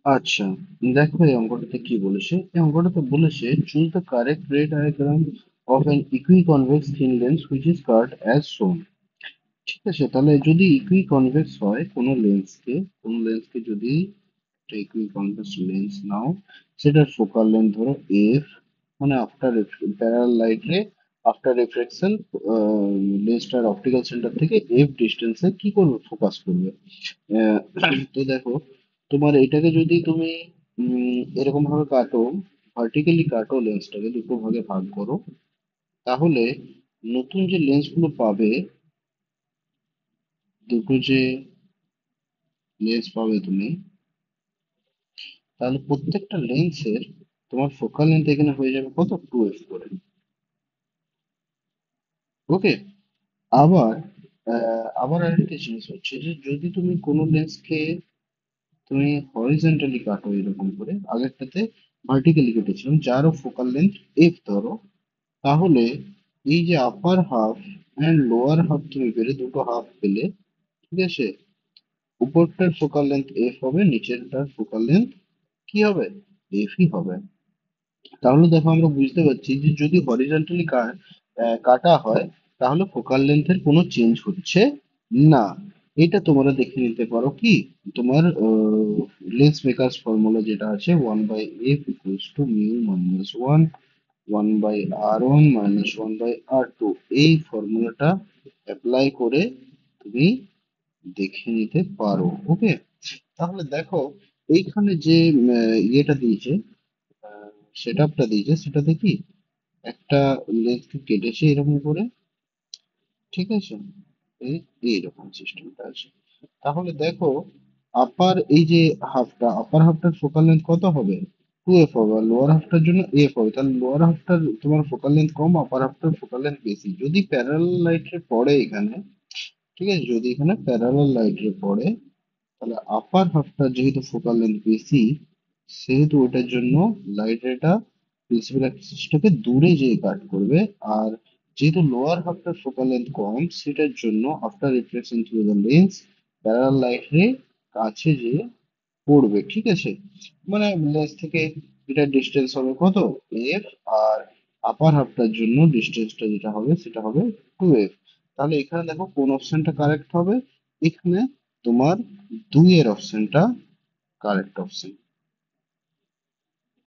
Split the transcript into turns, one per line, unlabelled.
আচ্ছা, দেখো এই অঙ্কটাতে কি বলেছে। এই অঙ্কটাতে বলেছে choose the correct ray diagram of an equiconvex thin lens which is curved as shown. ঠিক আছে, তাহলে যদি ইকুইকনভেক্স হয় কোনো লেন্সকে যদি একটা ইকুইকনভেক্স লেন্স নাও, সেটার ফোকাল লেন্থ ধরো এফ, মানে আফটার প্যারালাল লাইট রে আফটার রিফ্লেকশন লেন্সটার অপটিক্যাল সেন্টার থেকে এফ ডিস্টেন্সে কি করবে, ফোকাস করবে। তো দেখো, তোমার এটাকে যদি তুমি এরকম ভাবে কাটো, ভার্টিক্যালি কাটো, লেন্সটাকে দুটো ভাগে ভাগ করো, তাহলে নতুন যে লেন্সগুলো পাবে, দুটো যে লেন্স পাবে তুমি, তাহলে প্রত্যেকটা লেন্সের তোমার ফোকাল লেন্থ এখানে হয়ে যাবে কত, 2f করে। ওকে। আবার আবার আরেকটা জিনিস হচ্ছে যে যদি তুমি কোনো লেন্সকে তুমি হরিজন্টালি কাটো এরকম করে, আগেরটাতে ভার্টিক্যালি কেটেছিলাম, যারও ফোকাল লেন্থ এফ ধরো, তাহলে এই যে আপার হাফ অ্যান্ড লোয়ার হাফ তুমি পেলে, দুটো হাফ পেলে, ঠিক আছে, উপরটার ফোকাল লেন্থ এফ হবে, নিচেরটার ফোকাল লেন্থ কি হবে, এফই হবে। তাহলে দেখো আমরা বুঝতে পারছি যে যদি হরিজন্টালি কাটা হয়, তাহলে ফোকাল লেন্থের কোনো চেঞ্জ হচ্ছে না। এটা তোমরা দেখে নিতে পারো কি, তোমার লেন্স মেকার্স ফর্মুলা যেটা আছে, 1/f = μ - 1, 1/r1 - 1/r2, এই ফর্মুলাটা অ্যাপ্লাই করে তুমি দেখে নিতে পারো। ওকে। তাহলে দেখো, এইখানে যে ইয়েটা দিয়েছে, সেট আপটা দিয়েছে, সেটাতে কি একটা লেন্সকে কেটেছে এরকম করে, ঠিক আছে, এই এইরকম সিস্টেমটা আছে। তাহলে দেখো, আপার হাফটার ফোকাল লেন্থ কত হবে, 2f হবে, আর লোয়ার হাফটার জন্য এফ হবে। তাহলে লোয়ার হাফটার তোমার ফোকাল লেন্থ কম, আপার হাফটার ফোকাল লেন্থ বেশি। যদি প্যারালাল লাইট রে পড়ে এখানে, ঠিক আছে, যদি এখানে প্যারালাল লাইট রে পড়ে, তাহলে আপার হাফটার যেহেতু ফোকাল লেন্থ বেশি, সেহেতু ওটার জন্য লাইট রেটা প্রিন্সিপাল অ্যাক্সিসটাকে দূরে যেয়ে কাট করবে। আর যেহেতু লোয়ার হাফটার ফোকাল লেন্থ কম, সেটার জন্য after reflection through the lens parallel light রে কাছে যেয়ে পড়বে। ঠিক আছে, মানে লেন্স থেকে এটা ডিস্টেন্স হবে কত, এফ, আর আপার হাফটার জন্য ডিস্টেন্সটা যেটা হবে সেটা হবে 2f। তাহলে এখানে দেখো কোন অপশনটা কারেক্ট হবে, এখানে তোমার 2 এর অপশনটা কারেক্ট অপশন।